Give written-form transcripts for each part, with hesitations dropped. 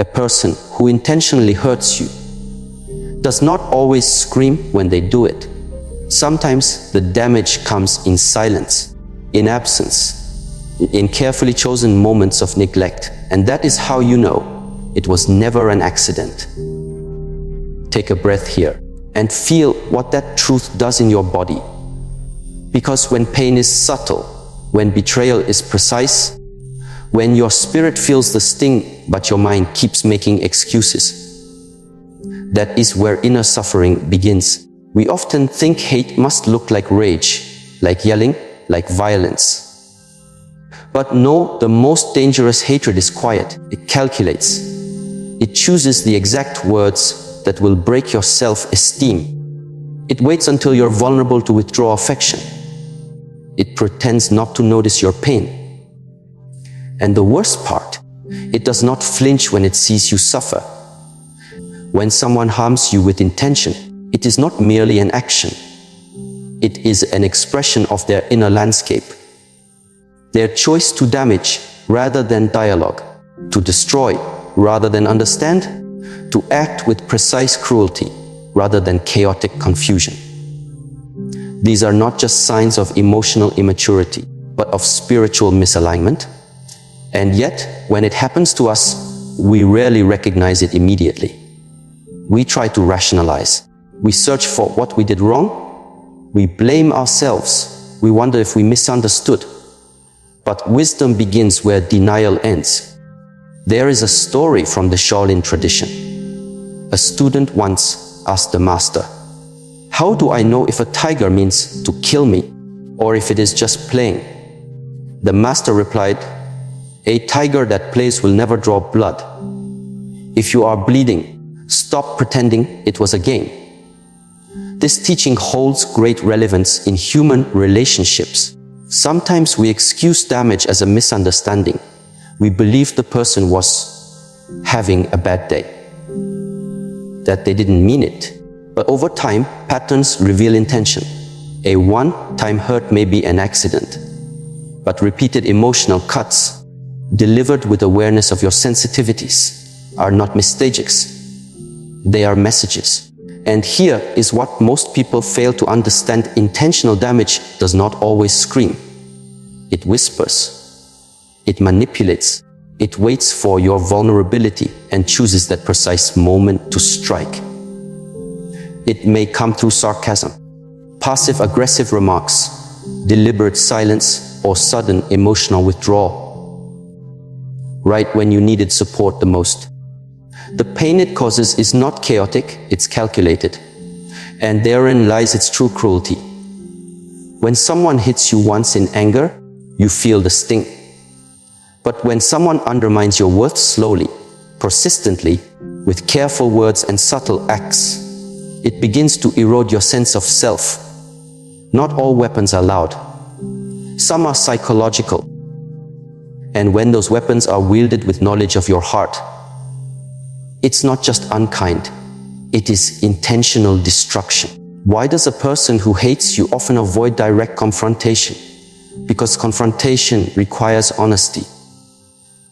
A person who intentionally hurts you does not always scream when they do it. Sometimes the damage comes in silence, in absence, in carefully chosen moments of neglect, and that is how you know it was never an accident. Take a breath here and feel what that truth does in your body. Because when pain is subtle, when betrayal is precise, when your spirit feels the sting but your mind keeps making excuses, that is where inner suffering begins. We often think hate must look like rage, like yelling, like violence. But no, the most dangerous hatred is quiet. It calculates. It chooses the exact words that will break your self-esteem. It waits until you're vulnerable to withdraw affection. It pretends not to notice your pain. And the worst part, it does not flinch when it sees you suffer. When someone harms you with intention, it is not merely an action. It is an expression of their inner landscape. Their choice to damage rather than dialogue, to destroy rather than understand, to act with precise cruelty rather than chaotic confusion. These are not just signs of emotional immaturity, but of spiritual misalignment. And yet, when it happens to us, we rarely recognize it immediately. We try to rationalize. We search for what we did wrong. We blame ourselves. We wonder if we misunderstood. But wisdom begins where denial ends. There is a story from the Shaolin tradition. A student once asked the master, "How do I know if a tiger means to kill me or if it is just playing?" The master replied, "A tiger that plays will never draw blood. If you are bleeding, stop pretending it was a game." This teaching holds great relevance in human relationships. Sometimes we excuse damage as a misunderstanding. We believe the person was having a bad day, that they didn't mean it. But over time, patterns reveal intention. A one-time hurt may be an accident, but repeated emotional cuts, delivered with awareness of your sensitivities, are not mistakes. They are messages. And here is what most people fail to understand. Intentional damage does not always scream. It whispers. It manipulates. It waits for your vulnerability and chooses that precise moment to strike. It may come through sarcasm, passive-aggressive remarks, deliberate silence, or sudden emotional withdrawal, right when you needed support the most. The pain it causes is not chaotic, it's calculated. And therein lies its true cruelty. When someone hits you once in anger, you feel the sting. But when someone undermines your worth slowly, persistently, with careful words and subtle acts, it begins to erode your sense of self. Not all weapons are loud. Some are psychological. And when those weapons are wielded with knowledge of your heart, it's not just unkind, it is intentional destruction. Why does a person who hates you often avoid direct confrontation? Because confrontation requires honesty.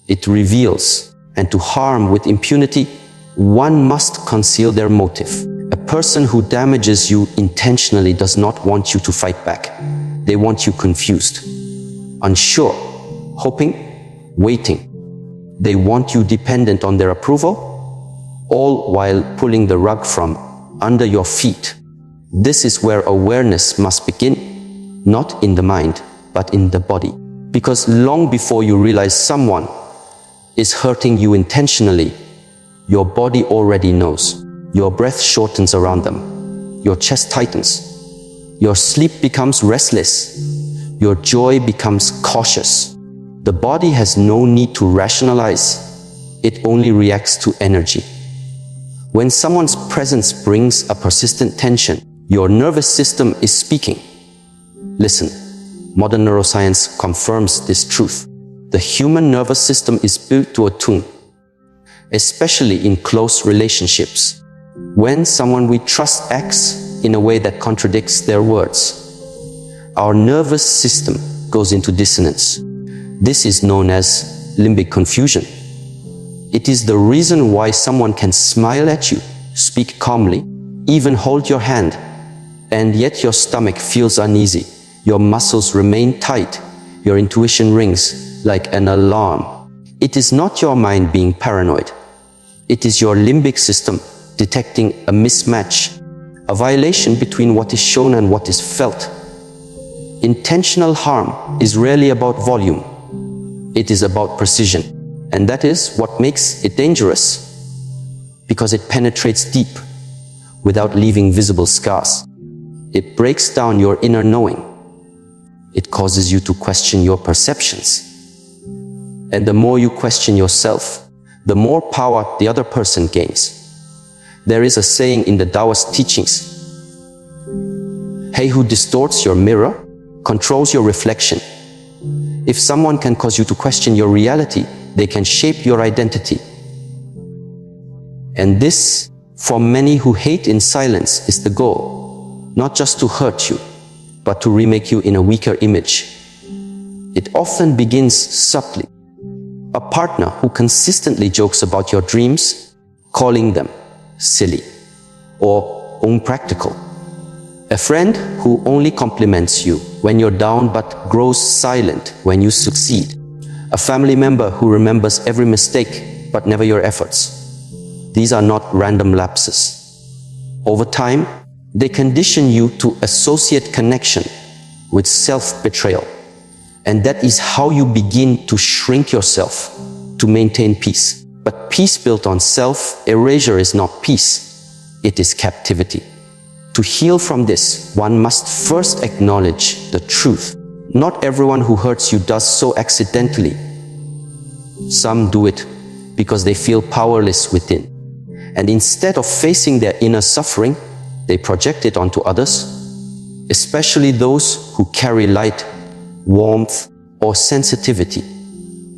It reveals, and to harm with impunity, one must conceal their motive. A person who damages you intentionally does not want you to fight back. They want you confused, unsure, hoping, waiting. They want you dependent on their approval, all while pulling the rug from under your feet. This is where awareness must begin, not in the mind, but in the body. Because long before you realize someone is hurting you intentionally, your body already knows. Your breath shortens around them. Your chest tightens. Your sleep becomes restless. Your joy becomes cautious. The body has no need to rationalize. It only reacts to energy. When someone's presence brings a persistent tension, your nervous system is speaking. Listen, modern neuroscience confirms this truth. The human nervous system is built to attune, especially in close relationships. When someone we trust acts in a way that contradicts their words, our nervous system goes into dissonance. This is known as limbic confusion. It is the reason why someone can smile at you, speak calmly, even hold your hand, and yet your stomach feels uneasy, your muscles remain tight, your intuition rings like an alarm. It is not your mind being paranoid. It is your limbic system detecting a mismatch, a violation between what is shown and what is felt. Intentional harm is rarely about volume. It is about precision. And that is what makes it dangerous, because it penetrates deep without leaving visible scars. It breaks down your inner knowing. It causes you to question your perceptions. And the more you question yourself, the more power the other person gains. There is a saying in the Taoist teachings, "He who distorts your mirror controls your reflection." If someone can cause you to question your reality, they can shape your identity. And this, for many who hate in silence, is the goal. Not just to hurt you, but to remake you in a weaker image. It often begins subtly. A partner who consistently jokes about your dreams, calling them silly or unpractical. A friend who only compliments you when you're down but grows silent when you succeed. A family member who remembers every mistake but never your efforts. These are not random lapses. Over time, they condition you to associate connection with self-betrayal. And that is how you begin to shrink yourself to maintain peace. But peace built on self-erasure is not peace, it is captivity. To heal from this, one must first acknowledge the truth. Not everyone who hurts you does so accidentally. Some do it because they feel powerless within. And instead of facing their inner suffering, they project it onto others, especially those who carry light, warmth, or sensitivity.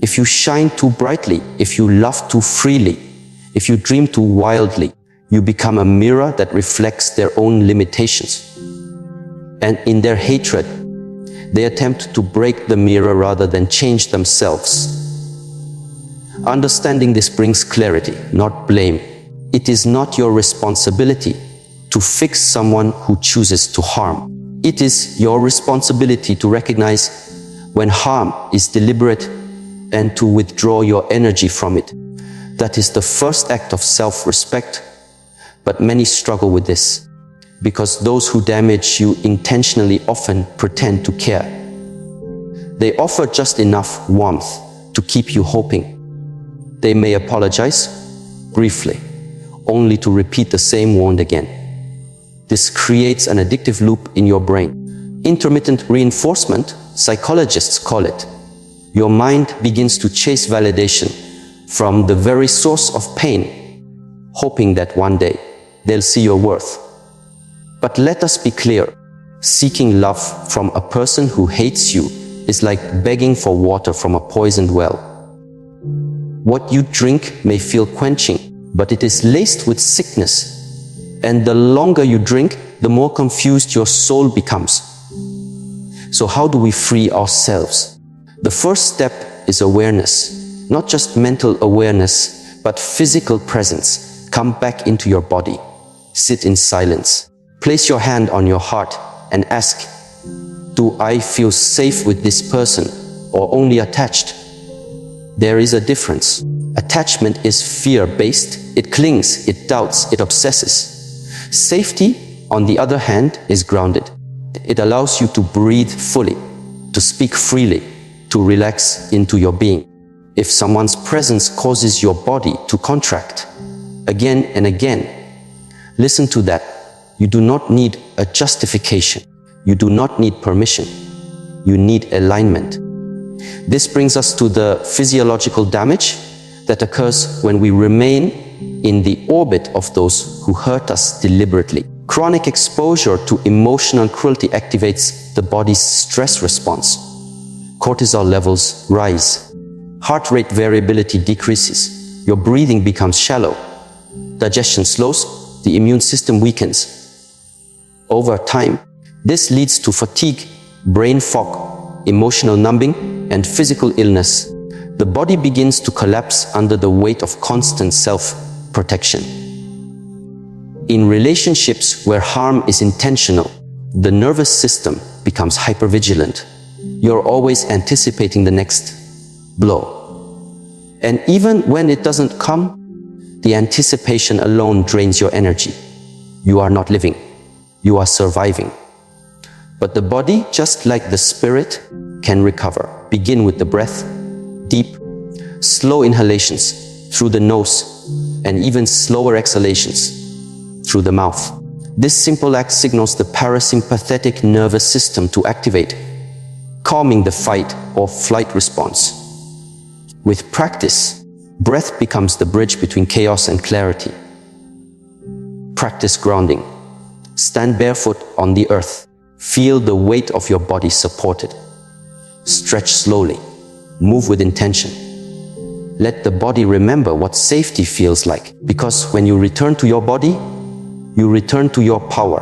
If you shine too brightly, if you love too freely, if you dream too wildly, you become a mirror that reflects their own limitations. And in their hatred, they attempt to break the mirror rather than change themselves. Understanding this brings clarity, not blame. It is not your responsibility to fix someone who chooses to harm. It is your responsibility to recognize when harm is deliberate and to withdraw your energy from it. That is the first act of self-respect, but many struggle with this, because those who damage you intentionally often pretend to care. They offer just enough warmth to keep you hoping. They may apologize briefly, only to repeat the same wound again. This creates an addictive loop in your brain. Intermittent reinforcement, psychologists call it. Your mind begins to chase validation from the very source of pain, hoping that one day they'll see your worth. But let us be clear, seeking love from a person who hates you is like begging for water from a poisoned well. What you drink may feel quenching, but it is laced with sickness. And the longer you drink, the more confused your soul becomes. So how do we free ourselves? The first step is awareness, not just mental awareness, but physical presence. Come back into your body. Sit in silence. Place your hand on your heart and ask, do I feel safe with this person or only attached? There is a difference. Attachment is fear-based. It clings, it doubts, it obsesses. Safety, on the other hand, is grounded. It allows you to breathe fully, to speak freely, to relax into your being. If someone's presence causes your body to contract again and again, listen to that. You do not need a justification. You do not need permission. You need alignment. This brings us to the physiological damage that occurs when we remain in the orbit of those who hurt us deliberately. Chronic exposure to emotional cruelty activates the body's stress response. Cortisol levels rise. Heart rate variability decreases. Your breathing becomes shallow. Digestion slows. The immune system weakens. Over time, this leads to fatigue, brain fog, emotional numbing, and physical illness. the body begins to collapse under the weight of constant self-protection. In relationships where harm is intentional, the nervous system becomes hypervigilant. You're always anticipating the next blow. And even when it doesn't come, the anticipation alone drains your energy. You are not living, you are surviving. But the body, just like the spirit, can recover. Begin with the breath, deep, slow inhalations through the nose, and even slower exhalations through the mouth. This simple act signals the parasympathetic nervous system to activate, calming the fight or flight response. With practice, breath becomes the bridge between chaos and clarity. Practice grounding. Stand barefoot on the earth. Feel the weight of your body supported. Stretch slowly. Move with intention. Let the body remember what safety feels like, because when you return to your body, you return to your power.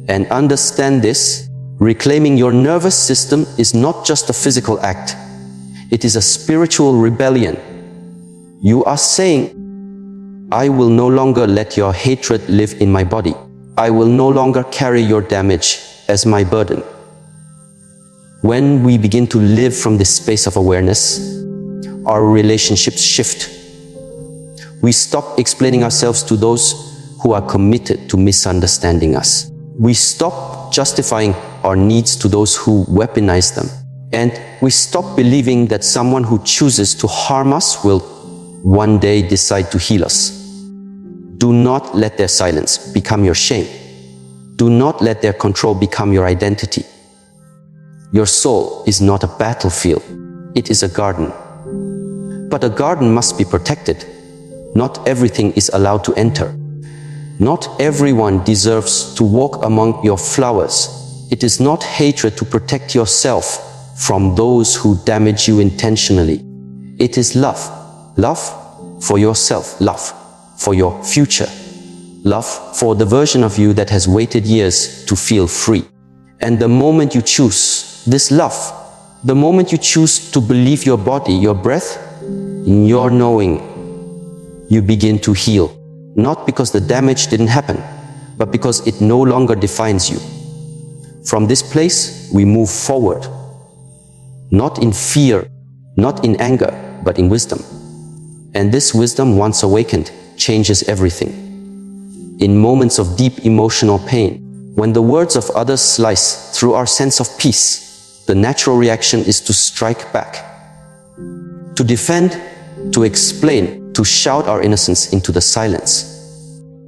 And understand this, reclaiming your nervous system is not just a physical act. It is a spiritual rebellion. You are saying, I will no longer let your hatred live in my body. I will no longer carry your damage as my burden. When we begin to live from this space of awareness, our relationships shift. We stop explaining ourselves to those who are committed to misunderstanding us. We stop justifying our needs to those who weaponize them. And we stop believing that someone who chooses to harm us will one day decide to heal us. Do not let their silence become your shame. Do not let their control become your identity. Your soul is not a battlefield. It is a garden. But a garden must be protected. Not everything is allowed to enter. Not everyone deserves to walk among your flowers. It is not hatred to protect yourself from those who damage you intentionally. It is love. Love for yourself. Love for your future. Love for the version of you that has waited years to feel free. And the moment you choose this love, the moment you choose to believe your body, your breath, in your knowing, you begin to heal. Not because the damage didn't happen, but because it no longer defines you. From this place, we move forward. Not in fear, not in anger, but in wisdom. And this wisdom, once awakened, changes everything. In moments of deep emotional pain, when the words of others slice through our sense of peace, the natural reaction is to strike back. To defend, to explain, to shout our innocence into the silence.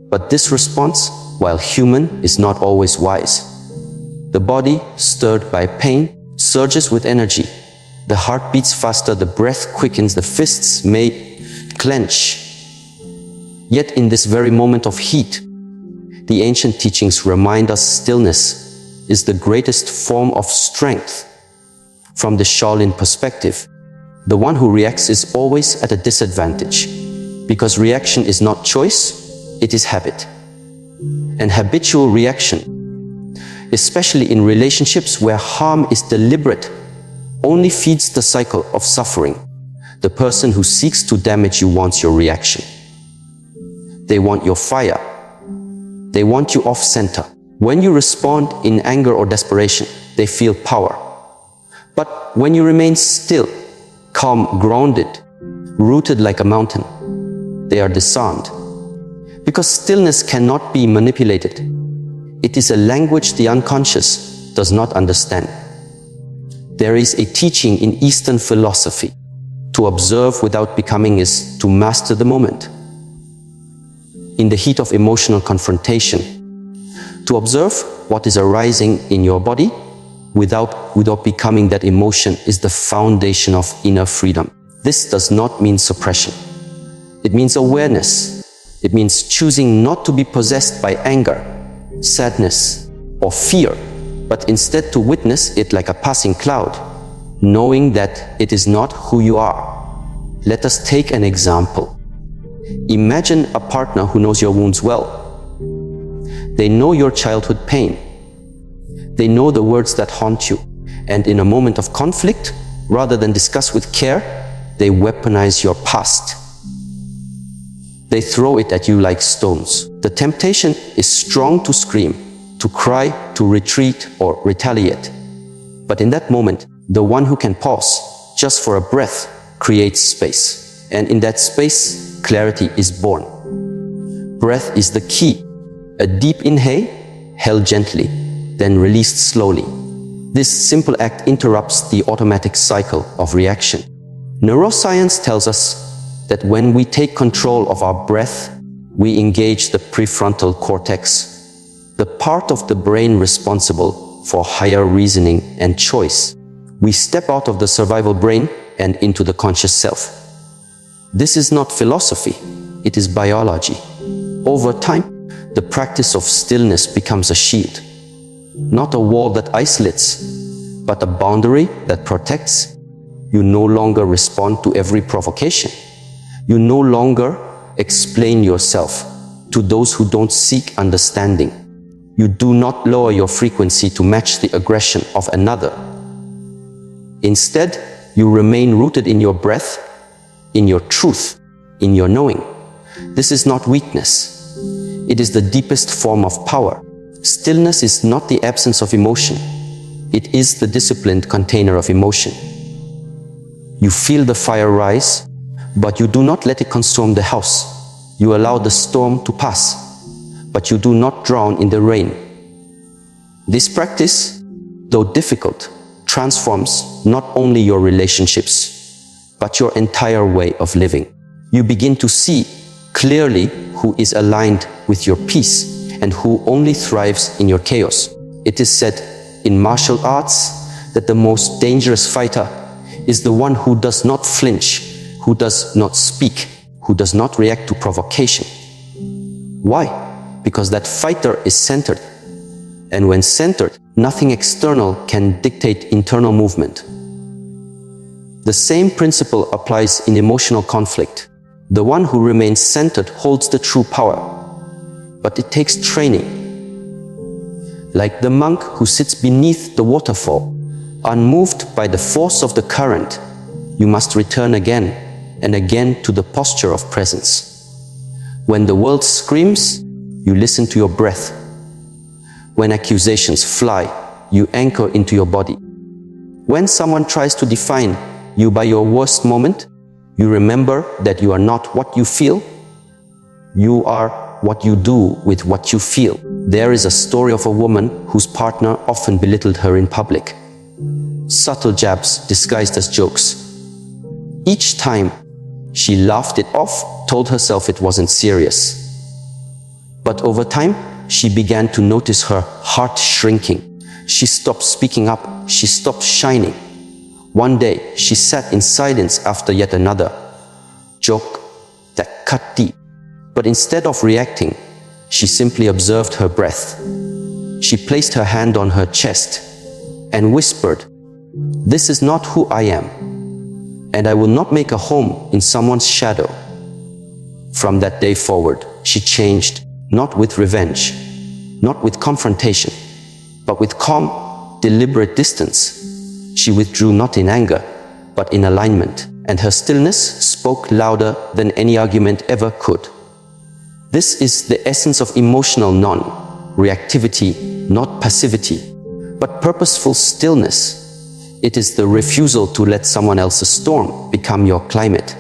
But this response, while human, is not always wise. The body, stirred by pain, surges with energy. The heart beats faster, the breath quickens, the fists may clench. Yet in this very moment of heat, the ancient teachings remind us stillness is the greatest form of strength. From the Shaolin perspective, the one who reacts is always at a disadvantage, because reaction is not choice, it is habit. And habitual reaction, especially in relationships where harm is deliberate, only feeds the cycle of suffering. The person who seeks to damage you wants your reaction. They want your fire. They want you off-center. When you respond in anger or desperation, they feel power. But when you remain still, calm, grounded, rooted like a mountain, they are disarmed. Because stillness cannot be manipulated. It is a language the unconscious does not understand. There is a teaching in Eastern philosophy. To observe without becoming is to master the moment. In the heat of emotional confrontation, to observe what is arising in your body without becoming that emotion is the foundation of inner freedom. This does not mean suppression. It means awareness. It means choosing not to be possessed by anger, sadness, or fear, but instead to witness it like a passing cloud, knowing that it is not who you are. Let us take an example. Imagine a partner who knows your wounds well. They know your childhood pain. They know the words that haunt you. And in a moment of conflict, rather than discuss with care, they weaponize your past. They throw it at you like stones. The temptation is strong to scream, to cry, to retreat or retaliate. But in that moment, the one who can pause, just for a breath, creates space. And in that space, clarity is born. Breath is the key. A deep inhale, held gently, then released slowly. This simple act interrupts the automatic cycle of reaction. Neuroscience tells us that when we take control of our breath, we engage the prefrontal cortex, the part of the brain responsible for higher reasoning and choice. We step out of the survival brain and into the conscious self. This is not philosophy, it is biology. Over time, the practice of stillness becomes a shield. Not a wall that isolates, but a boundary that protects. You no longer respond to every provocation. You no longer explain yourself to those who don't seek understanding. You do not lower your frequency to match the aggression of another. Instead, you remain rooted in your breath, in your truth, in your knowing. This is not weakness. It is the deepest form of power. Stillness is not the absence of emotion. It is the disciplined container of emotion. You feel the fire rise, but you do not let it consume the house. You allow the storm to pass, but you do not drown in the rain. This practice, though difficult, transforms not only your relationships, but your entire way of living. You begin to see clearly who is aligned with your peace and who only thrives in your chaos. It is said in martial arts that the most dangerous fighter is the one who does not flinch, who does not speak, who does not react to provocation. Why? Because that fighter is centered. And when centered, nothing external can dictate internal movement. The same principle applies in emotional conflict. The one who remains centered holds the true power. But it takes training. Like the monk who sits beneath the waterfall, unmoved by the force of the current, you must return again and again to the posture of presence. When the world screams, you listen to your breath. When accusations fly, you anchor into your body. When someone tries to define you by your worst moment, you remember that you are not what you feel. You are what you do with what you feel. There is a story of a woman whose partner often belittled her in public. Subtle jabs disguised as jokes. Each time, she laughed it off, told herself it wasn't serious. But over time, she began to notice her heart shrinking. She stopped speaking up, she stopped shining. One day, she sat in silence after yet another joke that cut deep. But instead of reacting, she simply observed her breath. She placed her hand on her chest and whispered, "This is not who I am, and I will not make a home in someone's shadow." From that day forward, she changed, not with revenge, not with confrontation, but with calm, deliberate distance. She withdrew not in anger, but in alignment, and her stillness spoke louder than any argument ever could. This is the essence of emotional non-reactivity, not passivity, but purposeful stillness. It is the refusal to let someone else's storm become your climate.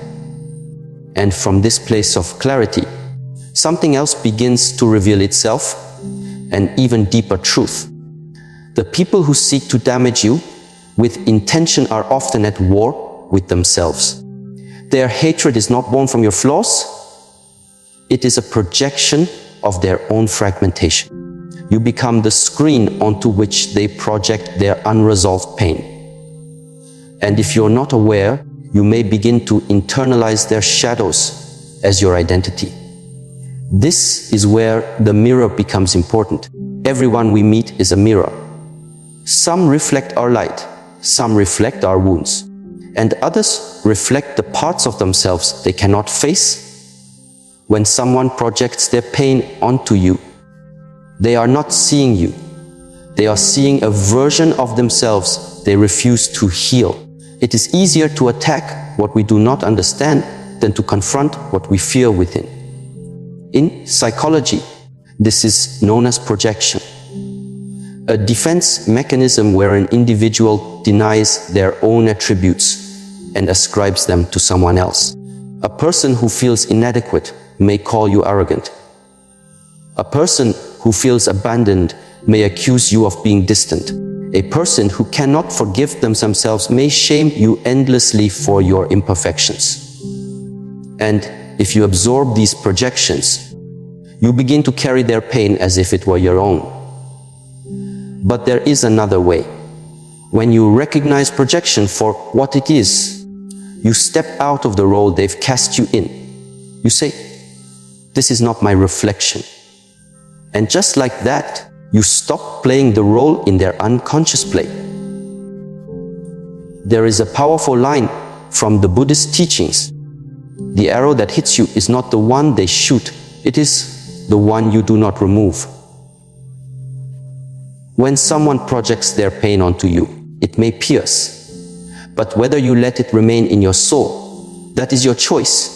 And from this place of clarity, something else begins to reveal itself, an even deeper truth. The people who seek to damage you with intention are often at war with themselves. Their hatred is not born from your flaws. It is a projection of their own fragmentation. You become the screen onto which they project their unresolved pain. And if you're not aware, you may begin to internalize their shadows as your identity. This is where the mirror becomes important. Everyone we meet is a mirror. Some reflect our light, some reflect our wounds, and others reflect the parts of themselves they cannot face. When someone projects their pain onto you, they are not seeing you. They are seeing a version of themselves they refuse to heal. It is easier to attack what we do not understand than to confront what we fear within. In psychology, this is known as projection, a defense mechanism where an individual denies their own attributes and ascribes them to someone else. A person who feels inadequate may call you arrogant. A person who feels abandoned may accuse you of being distant. A person who cannot forgive themselves may shame you endlessly for your imperfections. And if you absorb these projections, you begin to carry their pain as if it were your own. But there is another way. When you recognize projection for what it is, you step out of the role they've cast you in. You say, "This is not my reflection." And just like that, you stop playing the role in their unconscious play. There is a powerful line from the Buddhist teachings. The arrow that hits you is not the one they shoot, it is the one you do not remove. When someone projects their pain onto you, it may pierce. But whether you let it remain in your soul, that is your choice.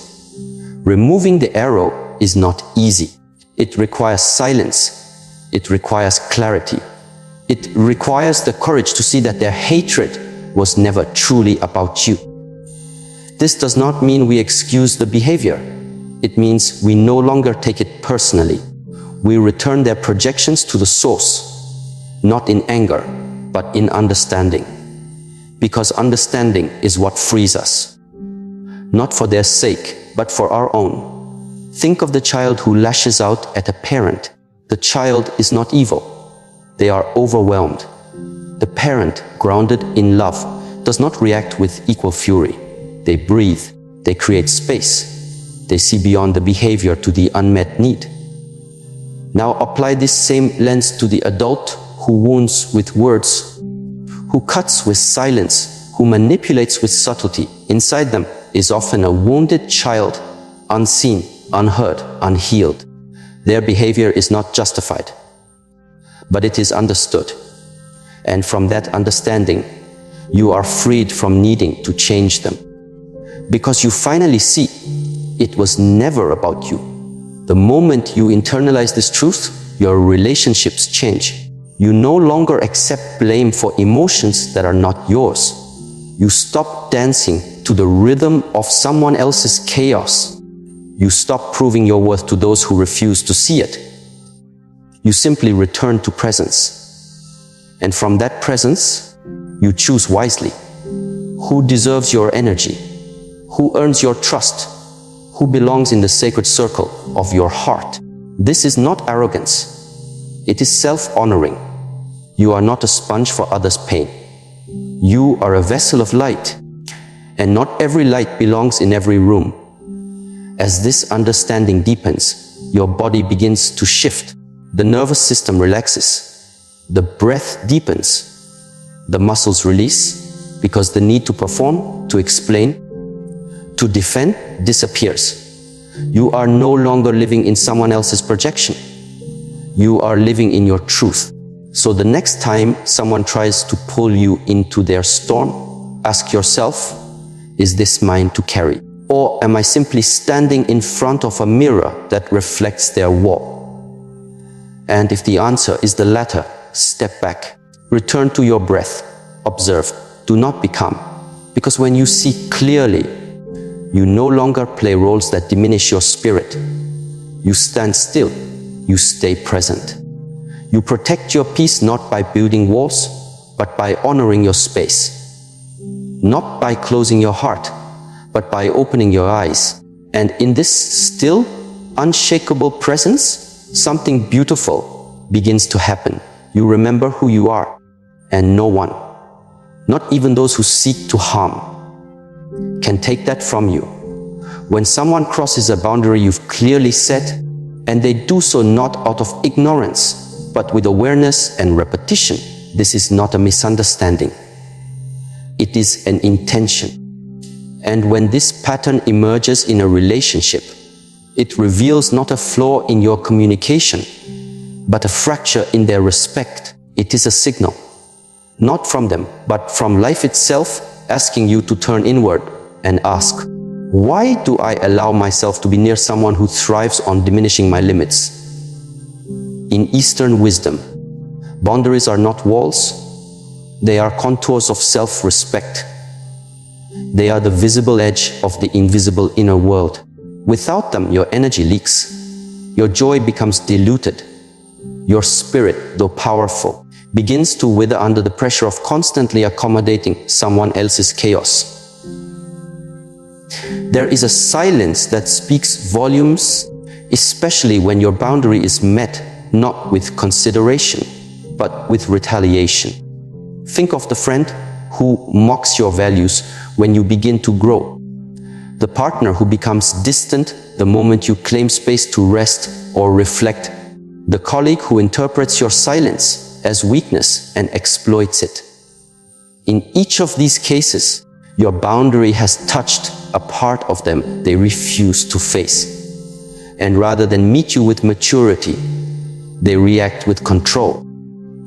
Removing the arrow is not easy. It requires silence. It requires clarity. It requires the courage to see that their hatred was never truly about you. This does not mean we excuse the behavior. It means we no longer take it personally. We return their projections to the source, not in anger, but in understanding. Because understanding is what frees us. Not for their sake, but for our own. Think of the child who lashes out at a parent. The child is not evil. They are overwhelmed. The parent, grounded in love, does not react with equal fury. They breathe. They create space. They see beyond the behavior to the unmet need. Now apply this same lens to the adult who wounds with words, who cuts with silence, who manipulates with subtlety. Inside them is often a wounded child, unseen, unheard, unhealed. Their behavior is not justified, but it is understood. And from that understanding, you are freed from needing to change them. Because you finally see, it was never about you. The moment you internalize this truth, your relationships change. You no longer accept blame for emotions that are not yours. You stop dancing to the rhythm of someone else's chaos. You stop proving your worth to those who refuse to see it. You simply return to presence. And from that presence, you choose wisely. Who deserves your energy? Who earns your trust? Who belongs in the sacred circle of your heart? This is not arrogance. It is self-honoring. You are not a sponge for others' pain. You are a vessel of light. And not every light belongs in every room. As this understanding deepens, your body begins to shift. The nervous system relaxes. The breath deepens. The muscles release, because the need to perform, to explain, to defend disappears. You are no longer living in someone else's projection. You are living in your truth. So the next time someone tries to pull you into their storm, ask yourself, is this mine to carry? Or am I simply standing in front of a mirror that reflects their war? And if the answer is the latter, step back. Return to your breath. Observe. Do not become. Because when you see clearly, you no longer play roles that diminish your spirit. You stand still. You stay present. You protect your peace not by building walls, but by honoring your space. Not by closing your heart, but by opening your eyes. And in this still, unshakable presence, something beautiful begins to happen. You remember who you are, and no one, not even those who seek to harm, can take that from you. When someone crosses a boundary you've clearly set, and they do so not out of ignorance, but with awareness and repetition, this is not a misunderstanding. It is an intention. And when this pattern emerges in a relationship, it reveals not a flaw in your communication, but a fracture in their respect. It is a signal, not from them, but from life itself, asking you to turn inward and ask, why do I allow myself to be near someone who thrives on diminishing my limits? In Eastern wisdom, boundaries are not walls. They are contours of self-respect. They are the visible edge of the invisible inner world. Without them, your energy leaks. Your joy becomes diluted. Your spirit, though powerful, begins to wither under the pressure of constantly accommodating someone else's chaos. There is a silence that speaks volumes, especially when your boundary is met not with consideration, but with retaliation. Think of the friend who mocks your values when you begin to grow. The partner who becomes distant the moment you claim space to rest or reflect. The colleague who interprets your silence as weakness and exploits it. In each of these cases, your boundary has touched a part of them they refuse to face. And rather than meet you with maturity, they react with control.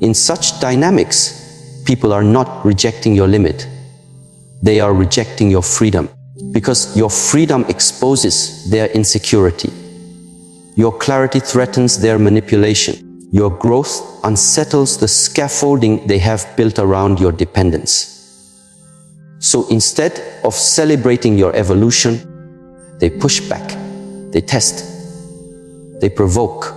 In such dynamics, people are not rejecting your limit. They are rejecting your freedom, because your freedom exposes their insecurity. Your clarity threatens their manipulation. Your growth unsettles the scaffolding they have built around your dependence. So instead of celebrating your evolution, they push back, they test, they provoke,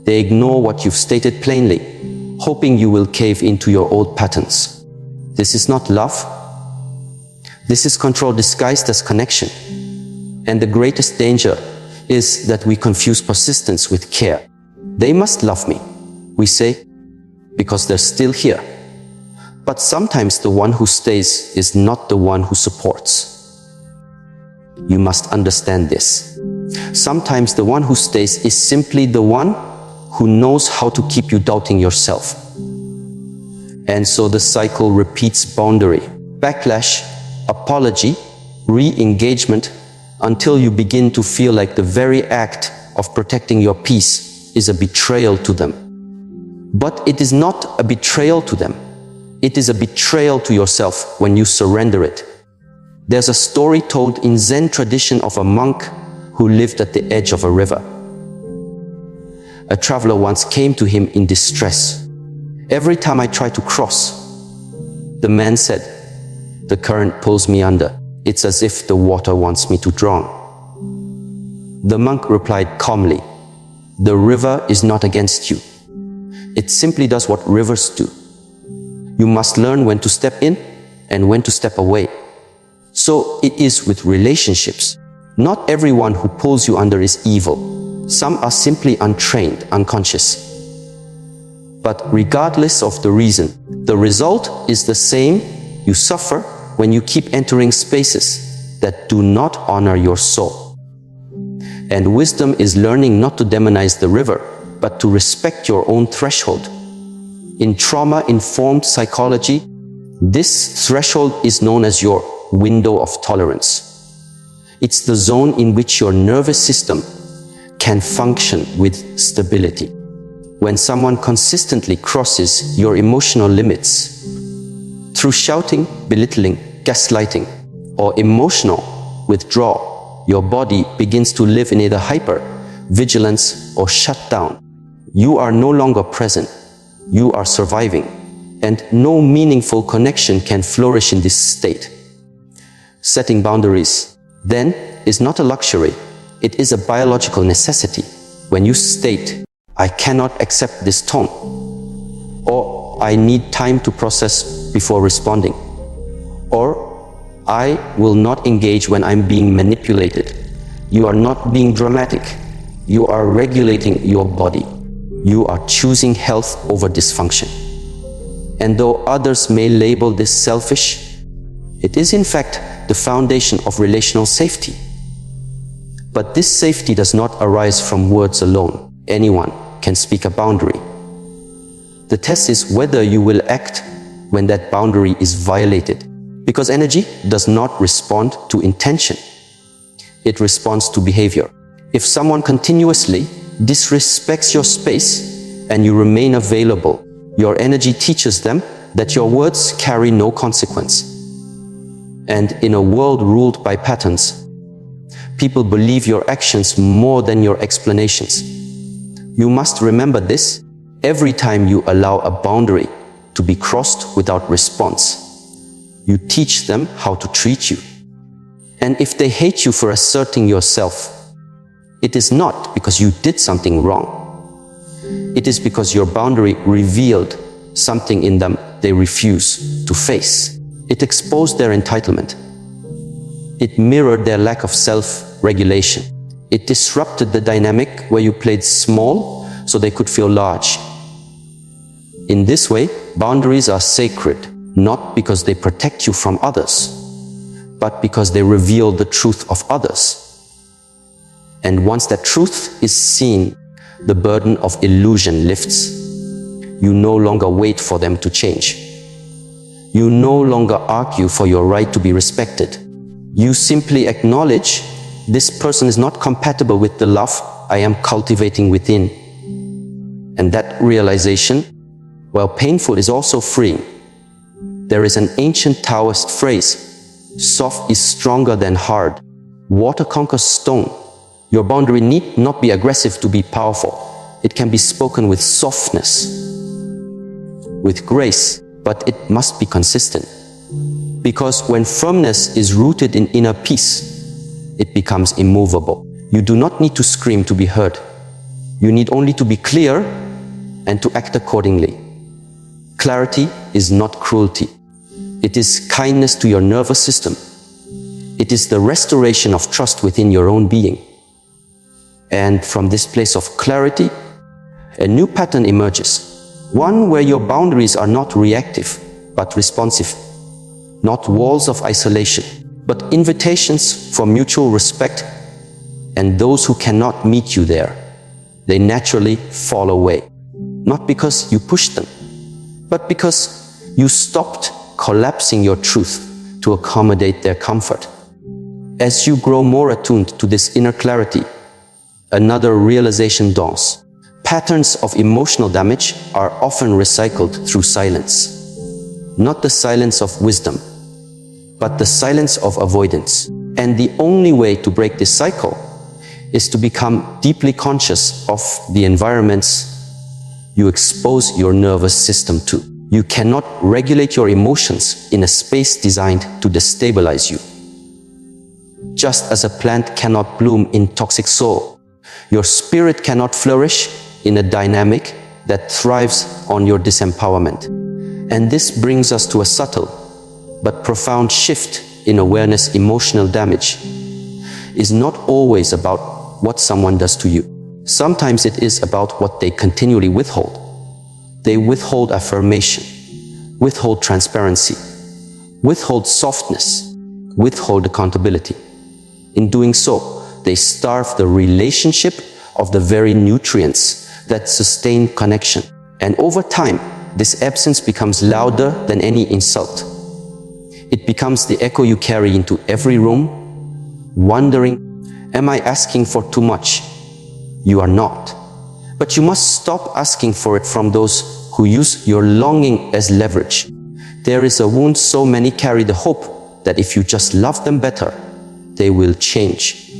they ignore what you've stated plainly, hoping you will cave into your old patterns. This is not love. This is control disguised as connection. And the greatest danger is that we confuse persistence with care. They must love me, we say, because they're still here. But sometimes the one who stays is not the one who supports. You must understand this. Sometimes the one who stays is simply the one who knows how to keep you doubting yourself. And so the cycle repeats: boundary, backlash, apology, re-engagement, until you begin to feel like the very act of protecting your peace is a betrayal to them. But it is not a betrayal to them. It is a betrayal to yourself when you surrender it. There's a story told in Zen tradition of a monk who lived at the edge of a river. A traveler once came to him in distress. "Every time I try to cross," the man said, "the current pulls me under. It's as if the water wants me to drown." The monk replied calmly, "The river is not against you. It simply does what rivers do. You must learn when to step in and when to step away." So it is with relationships. Not everyone who pulls you under is evil. Some are simply untrained, unconscious. But regardless of the reason, the result is the same. You suffer when you keep entering spaces that do not honor your soul. And wisdom is learning not to demonize the river, but to respect your own threshold. In trauma-informed psychology, this threshold is known as your window of tolerance. It's the zone in which your nervous system can function with stability. When someone consistently crosses your emotional limits through shouting, belittling, gaslighting, or emotional withdrawal, your body begins to live in either hyper, vigilance, or shutdown. You are no longer present. You are surviving. And no meaningful connection can flourish in this state. Setting boundaries, then, is not a luxury. It is a biological necessity. When you state, "I cannot accept this tone," or "I need time to process before responding," or "I will not engage when I'm being manipulated," you are not being dramatic. You are regulating your body. You are choosing health over dysfunction. And though others may label this selfish, it is in fact the foundation of relational safety. But this safety does not arise from words alone. Anyone can speak a boundary. The test is whether you will act when that boundary is violated. Because energy does not respond to intention. It responds to behavior. If someone continuously disrespects your space and you remain available, your energy teaches them that your words carry no consequence. And in a world ruled by patterns, people believe your actions more than your explanations. You must remember this every time you allow a boundary to be crossed without response. You teach them how to treat you. And if they hate you for asserting yourself, it is not because you did something wrong. It is because your boundary revealed something in them they refuse to face. It exposed their entitlement. It mirrored their lack of self-regulation. It disrupted the dynamic where you played small so they could feel large. In this way, boundaries are sacred, not because they protect you from others, but because they reveal the truth of others. And once that truth is seen, the burden of illusion lifts. You no longer wait for them to change. You no longer argue for your right to be respected. You simply acknowledge this person is not compatible with the love I am cultivating within. And that realization, while painful, is also freeing. There is an ancient Taoist phrase, soft is stronger than hard. Water conquers stone. Your boundary need not be aggressive to be powerful. It can be spoken with softness, with grace, but it must be consistent. Because when firmness is rooted in inner peace, it becomes immovable. You do not need to scream to be heard. You need only to be clear and to act accordingly. Clarity is not cruelty. It is kindness to your nervous system. It is the restoration of trust within your own being. And from this place of clarity, a new pattern emerges. One where your boundaries are not reactive, but responsive. Not walls of isolation, but invitations for mutual respect. And those who cannot meet you there, they naturally fall away. Not because you pushed them, but because you stopped collapsing your truth to accommodate their comfort. As you grow more attuned to this inner clarity, another realization dawns. Patterns of emotional damage are often recycled through silence. Not the silence of wisdom, but the silence of avoidance. And the only way to break this cycle is to become deeply conscious of the environments you expose your nervous system to. You cannot regulate your emotions in a space designed to destabilize you. Just as a plant cannot bloom in toxic soil, your spirit cannot flourish in a dynamic that thrives on your disempowerment. And this brings us to a subtle but profound shift in awareness. Emotional damage is not always about what someone does to you. Sometimes it is about what they continually withhold. They withhold affirmation, withhold transparency, withhold softness, withhold accountability. In doing so, they starve the relationship of the very nutrients that sustain connection. And over time, this absence becomes louder than any insult. It becomes the echo you carry into every room, wondering, am I asking for too much? You are not. But you must stop asking for it from those who use your longing as leverage. There is a wound so many carry the hope that if you just love them better, they will change.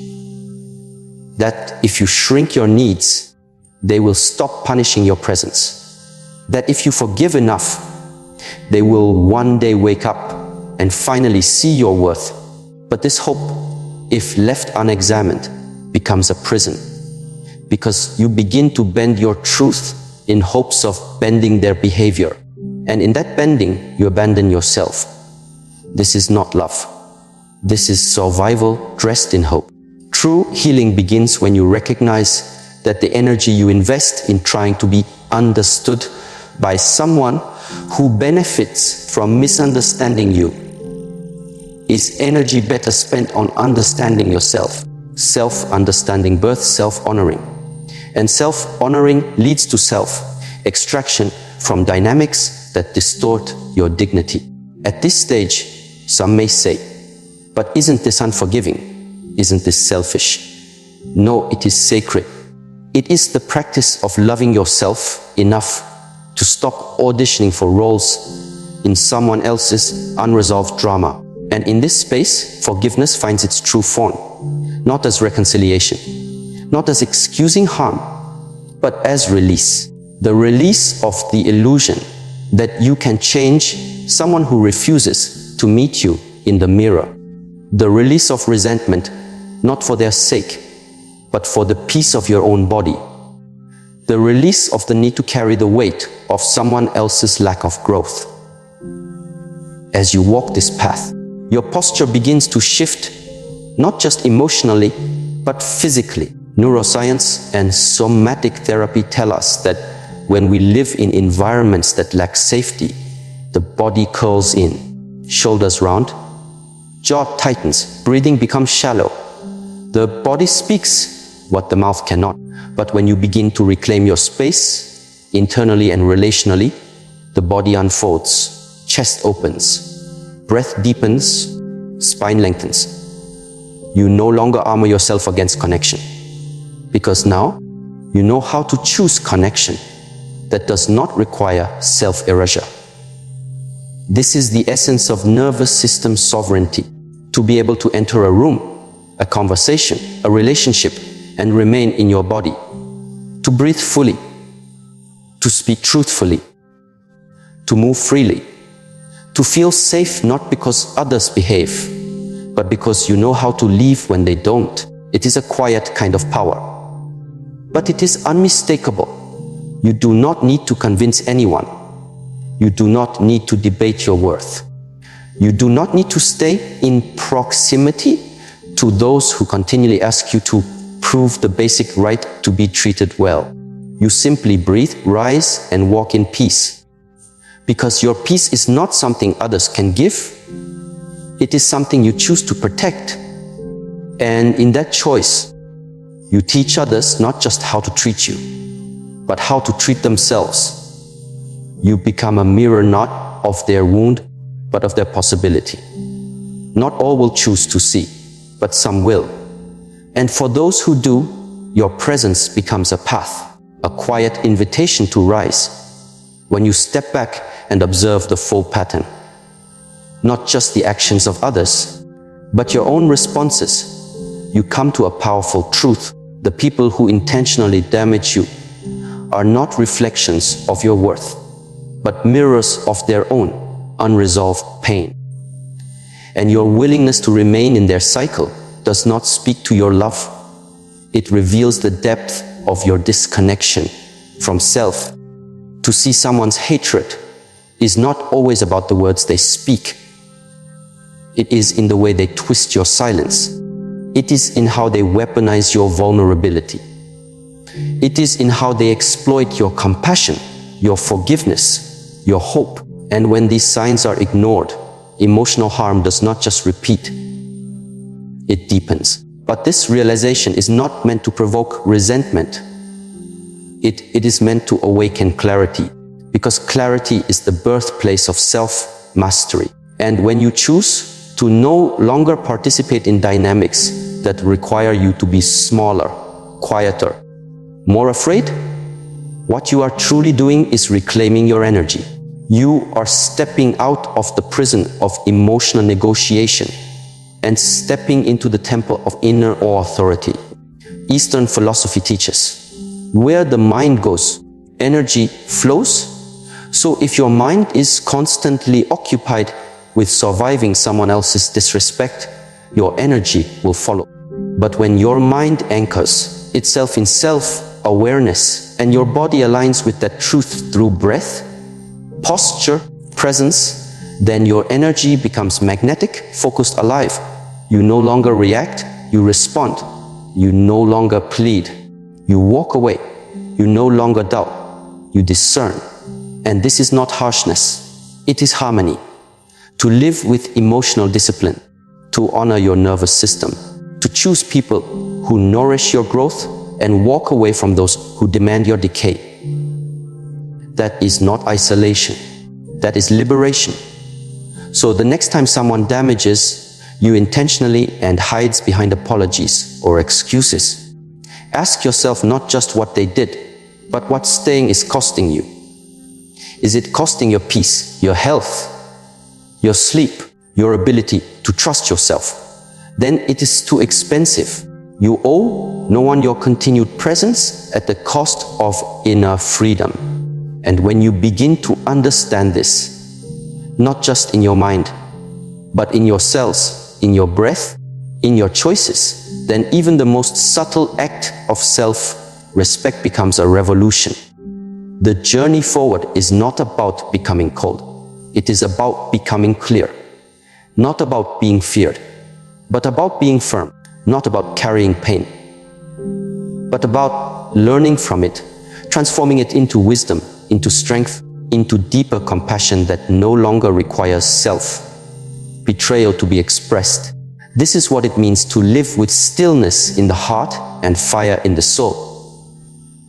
That if you shrink your needs, they will stop punishing your presence. That if you forgive enough, they will one day wake up and finally see your worth. But this hope, if left unexamined, becomes a prison. Because you begin to bend your truth in hopes of bending their behavior. And in that bending, you abandon yourself. This is not love. This is survival dressed in hope. True healing begins when you recognize that the energy you invest in trying to be understood by someone who benefits from misunderstanding you is energy better spent on understanding yourself. Self-understanding births self-honoring. And self-honoring leads to self-extraction from dynamics that distort your dignity. At this stage, some may say, but isn't this unforgiving? Isn't this selfish? No, it is sacred. It is the practice of loving yourself enough to stop auditioning for roles in someone else's unresolved drama. And in this space, forgiveness finds its true form, not as reconciliation, not as excusing harm, but as release. The release of the illusion that you can change someone who refuses to meet you in the mirror. The release of resentment, not for their sake, but for the peace of your own body. The release of the need to carry the weight of someone else's lack of growth. As you walk this path, your posture begins to shift, not just emotionally, but physically. Neuroscience and somatic therapy tell us that when we live in environments that lack safety, the body curls in, shoulders round, jaw tightens, breathing becomes shallow. The body speaks what the mouth cannot. But when you begin to reclaim your space, internally and relationally, the body unfolds, chest opens, breath deepens, spine lengthens. You no longer armor yourself against connection, because now you know how to choose connection that does not require self-erasure. This is the essence of nervous system sovereignty, to be able to enter a room, a conversation, a relationship, and remain in your body, to breathe fully, to speak truthfully, to move freely, to feel safe not because others behave, but because you know how to leave when they don't. It is a quiet kind of power, but it is unmistakable. You do not need to convince anyone. You do not need to debate your worth. You do not need to stay in proximity to those who continually ask you to prove the basic right to be treated well. You simply breathe, rise, and walk in peace. Because your peace is not something others can give. It is something you choose to protect. And in that choice, you teach others not just how to treat you, but how to treat themselves. You become a mirror not of their wound, but of their possibility. Not all will choose to see, but some will. And for those who do, your presence becomes a path, a quiet invitation to rise. When you step back and observe the full pattern, not just the actions of others, but your own responses, you come to a powerful truth. The people who intentionally damage you are not reflections of your worth, but mirrors of their own unresolved pain. And your willingness to remain in their cycle does not speak to your love. It reveals the depth of your disconnection from self. To see someone's hatred is not always about the words they speak. It is in the way they twist your silence. It is in how they weaponize your vulnerability. It is in how they exploit your compassion, your forgiveness, your hope. And when these signs are ignored, emotional harm does not just repeat, it deepens. But this realization is not meant to provoke resentment. It is meant to awaken clarity, because clarity is the birthplace of self-mastery. And when you choose to no longer participate in dynamics that require you to be smaller, quieter, more afraid, what you are truly doing is reclaiming your energy. You are stepping out of the prison of emotional negotiation and stepping into the temple of inner authority. Eastern philosophy teaches, where the mind goes, energy flows. So if your mind is constantly occupied with surviving someone else's disrespect, your energy will follow. But when your mind anchors itself in self-awareness and your body aligns with that truth through breath, posture, presence, then your energy becomes magnetic, focused, alive. You no longer react, you respond. You no longer plead. You walk away. You no longer doubt. You discern. And this is not harshness. It is harmony. To live with emotional discipline, to honor your nervous system, to choose people who nourish your growth and walk away from those who demand your decay. That is not isolation. That is liberation. So the next time someone damages you intentionally and hides behind apologies or excuses, ask yourself not just what they did, but what staying is costing you. Is it costing your peace, your health, your sleep, your ability to trust yourself, then it is too expensive. You owe no one your continued presence at the cost of inner freedom. And when you begin to understand this, not just in your mind, but in your cells, in your breath, in your choices, then even the most subtle act of self-respect becomes a revolution. The journey forward is not about becoming cold. It is about becoming clear. Not about being feared, but about being firm. Not about carrying pain, but about learning from it, transforming it into wisdom, into strength, into deeper compassion that no longer requires self-betrayal to be expressed. This is what it means to live with stillness in the heart and fire in the soul.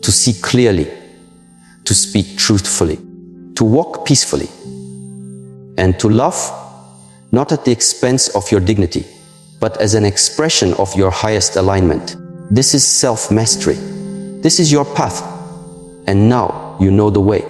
To see clearly, to speak truthfully, to walk peacefully, and to love, not at the expense of your dignity, but as an expression of your highest alignment. This is self-mastery. This is your path. And now you know the way.